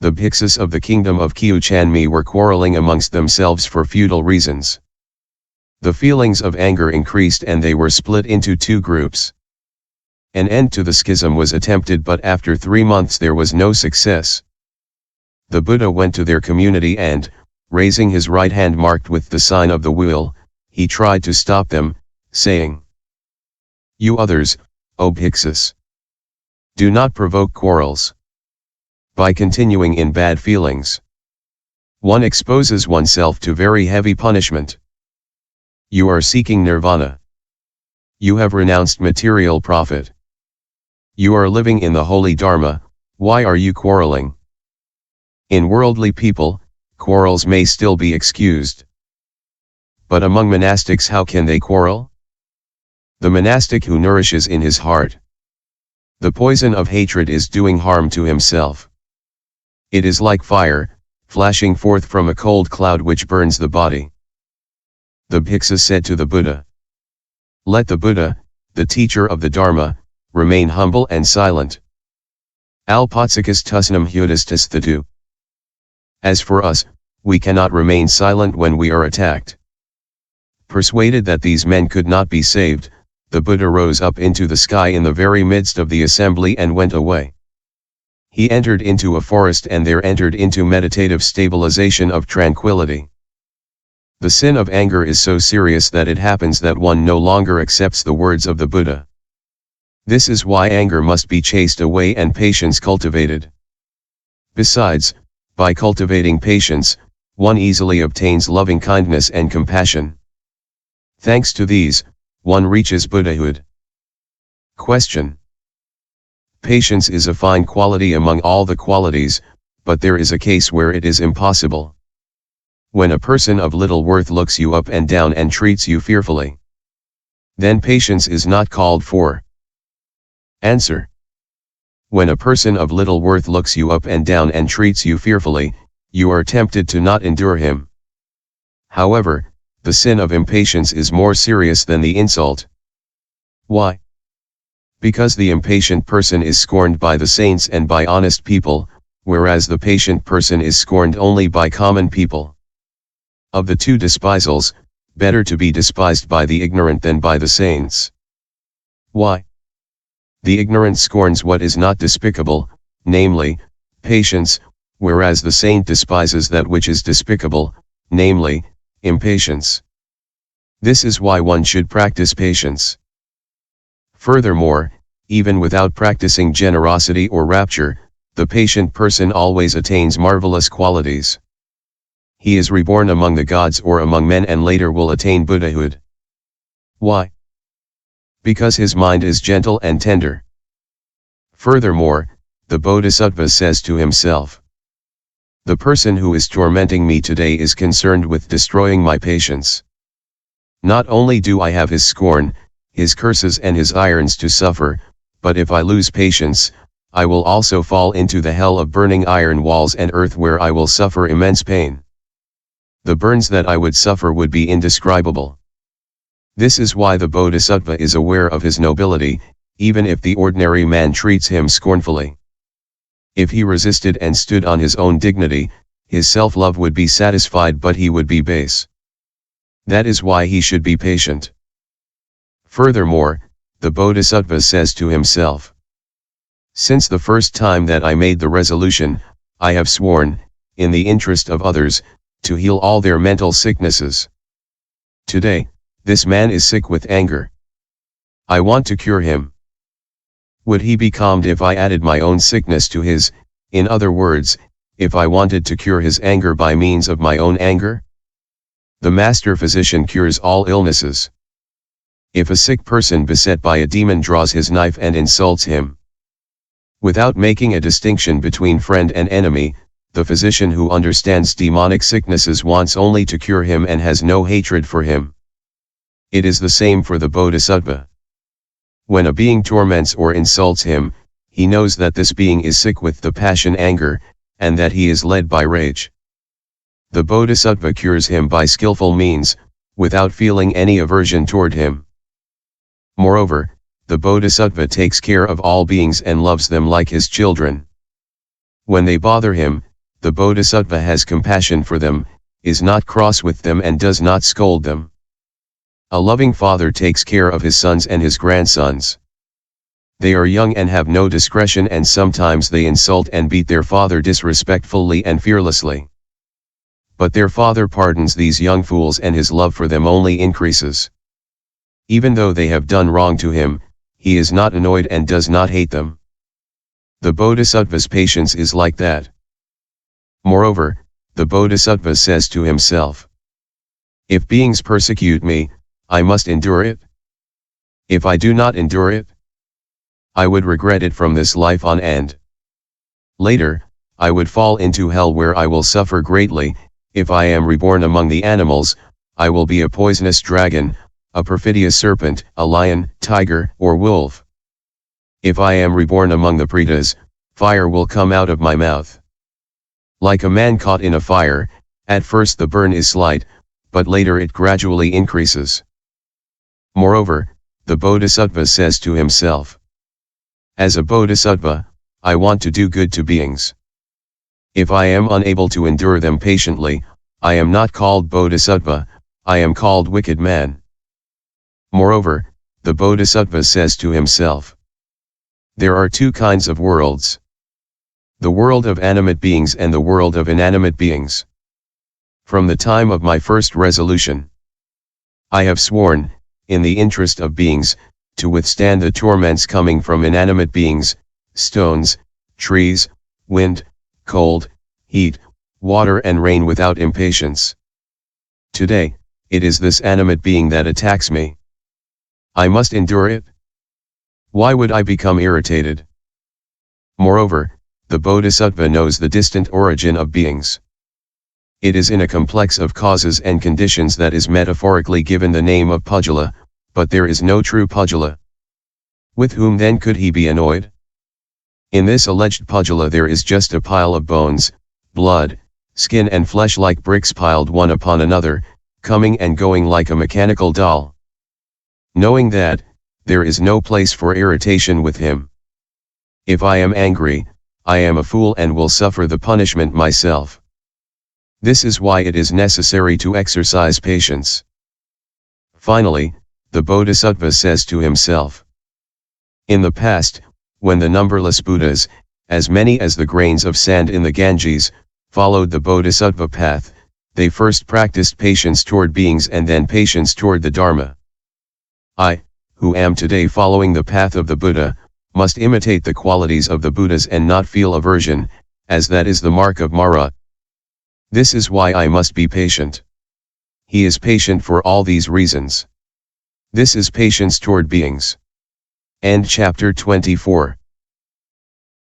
The bhiksus of the kingdom of Kyuchanmi were quarreling amongst themselves for feudal reasons. The feelings of anger increased and they were split into two groups. An end to the schism was attempted, but after 3 months there was no success. The Buddha went to their community and, raising his right hand marked with the sign of the wheel, he tried to stop them, saying, "You others, O bhiksus, do not provoke quarrels. By continuing in bad feelings, one exposes oneself to very heavy punishment. You are seeking nirvana. You have renounced material profit. You are living in the holy Dharma, why are you quarreling?" In worldly people, quarrels may still be excused. But among monastics, how can they quarrel? The monastic who nourishes in his heart the poison of hatred is doing harm to himself. It is like fire, flashing forth from a cold cloud which burns the body. The bhiksu said to the Buddha, "Let the Buddha, the teacher of the Dharma, remain humble and silent. Alpatsakas tusnam hudastasthatu. As for us, we cannot remain silent when we are attacked." Persuaded that these men could not be saved, the Buddha rose up into the sky in the very midst of the assembly and went away. He entered into a forest and there entered into meditative stabilization of tranquility. The sin of anger is so serious that it happens that one no longer accepts the words of the Buddha. This is why anger must be chased away and patience cultivated. Besides, by cultivating patience, one easily obtains loving kindness and compassion. Thanks to these, one reaches Buddhahood. Question. Patience is a fine quality among all the qualities, but there is a case where it is impossible. When a person of little worth looks you up and down and treats you fearfully, then patience is not called for. Answer. When a person of little worth looks you up and down and treats you fearfully, you are tempted to not endure him. However, the sin of impatience is more serious than the insult. Why? Because the impatient person is scorned by the saints and by honest people, whereas the patient person is scorned only by common people. Of the two despisals, better to be despised by the ignorant than by the saints. Why? The ignorant scorns what is not despicable, namely, patience, whereas the saint despises that which is despicable, namely, impatience. This is why one should practice patience. Furthermore, even without practicing generosity or rapture, the patient person always attains marvelous qualities. He is reborn among the gods or among men and later will attain Buddhahood. Why? Because his mind is gentle and tender. Furthermore, the bodhisattva says to himself, "The person who is tormenting me today is concerned with destroying my patience. Not only do I have his scorn, his curses and his irons to suffer, but if I lose patience, I will also fall into the hell of burning iron walls and earth where I will suffer immense pain. The burns that I would suffer would be indescribable." This is why the bodhisattva is aware of his nobility, even if the ordinary man treats him scornfully. If he resisted and stood on his own dignity, his self-love would be satisfied but he would be base. That is why he should be patient. Furthermore, the bodhisattva says to himself, "Since the first time that I made the resolution, I have sworn, in the interest of others, to heal all their mental sicknesses. Today, this man is sick with anger. I want to cure him. Would he be calmed if I added my own sickness to his, in other words, if I wanted to cure his anger by means of my own anger? The master physician cures all illnesses. If a sick person beset by a demon draws his knife and insults him, without making a distinction between friend and enemy, the physician who understands demonic sicknesses wants only to cure him and has no hatred for him. It is the same for the bodhisattva. When a being torments or insults him, he knows that this being is sick with the passion anger, and that he is led by rage. The bodhisattva cures him by skillful means, without feeling any aversion toward him. Moreover, the bodhisattva takes care of all beings and loves them like his children. When they bother him, the bodhisattva has compassion for them, is not cross with them and does not scold them. A loving father takes care of his sons and his grandsons. They are young and have no discretion, and sometimes they insult and beat their father disrespectfully and fearlessly. But their father pardons these young fools, and his love for them only increases. Even though they have done wrong to him, he is not annoyed and does not hate them. The bodhisattva's patience is like that. Moreover, the bodhisattva says to himself, "If beings persecute me, I must endure it. If I do not endure it, I would regret it from this life on end. Later, I would fall into hell where I will suffer greatly. If I am reborn among the animals, I will be a poisonous dragon, a perfidious serpent, a lion, tiger, or wolf. If I am reborn among the pretas, fire will come out of my mouth. Like a man caught in a fire, at first the burn is slight, but later it gradually increases." Moreover, the bodhisattva says to himself, "As a bodhisattva, I want to do good to beings. If I am unable to endure them patiently, I am not called bodhisattva, I am called wicked man." Moreover, the bodhisattva says to himself, "There are two kinds of worlds. The world of animate beings and the world of inanimate beings. From the time of my first resolution, I have sworn, in the interest of beings, to withstand the torments coming from inanimate beings, stones, trees, wind, cold, heat, water and rain without impatience. Today, it is this animate being that attacks me. I must endure it. Why would I become irritated?" Moreover, the bodhisattva knows the distant origin of beings. It is in a complex of causes and conditions that is metaphorically given the name of pujala, but there is no true pujala. With whom then could he be annoyed? In this alleged pujala there is just a pile of bones, blood, skin and flesh like bricks piled one upon another, coming and going like a mechanical doll. Knowing that, there is no place for irritation with him. If I am angry, I am a fool and will suffer the punishment myself. This is why it is necessary to exercise patience. Finally, the bodhisattva says to himself, "In the past, when the numberless Buddhas, as many as the grains of sand in the Ganges, followed the bodhisattva path, they first practiced patience toward beings and then patience toward the Dharma. I, who am today following the path of the Buddha, must imitate the qualities of the Buddhas and not feel aversion, as that is the mark of Mara. This is why I must be patient." He is patient for all these reasons. This is patience toward beings. End chapter 24.